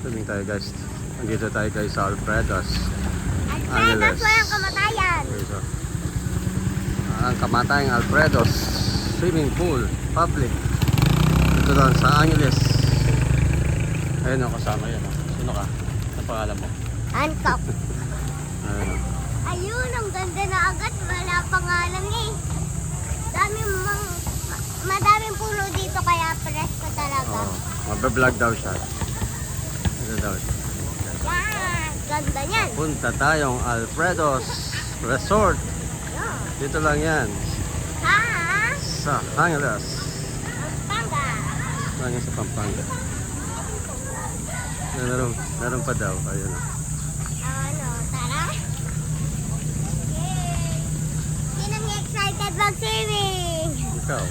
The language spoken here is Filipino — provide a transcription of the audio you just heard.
Swimming tayo guys. Nandito tayo guys sa Alfredos. Alfredos, walang kamatayan. Okay, so, ang kamatayang Alfredos swimming pool, public. Dito lang sa Angeles. Ayun ang kasama yan. Sino ka? Ano pangalan mo? Hancock. Ayun. Ayun, ang ganda na agad. Wala pangalan eh. Madaming puno dito kaya presko talaga. Oh, mabablog daw siya. Ito daw siya. Yan, ganda niyan. Punta tayong Alfredos Resort. Yan. Dito lang yan. Ha? Sa Angeles. Pampanga. Lang yan sa Pampanga. Meron pa daw. Ayun. Ano, tara? Yay! Sinong excited mag-swimming? Ikaw.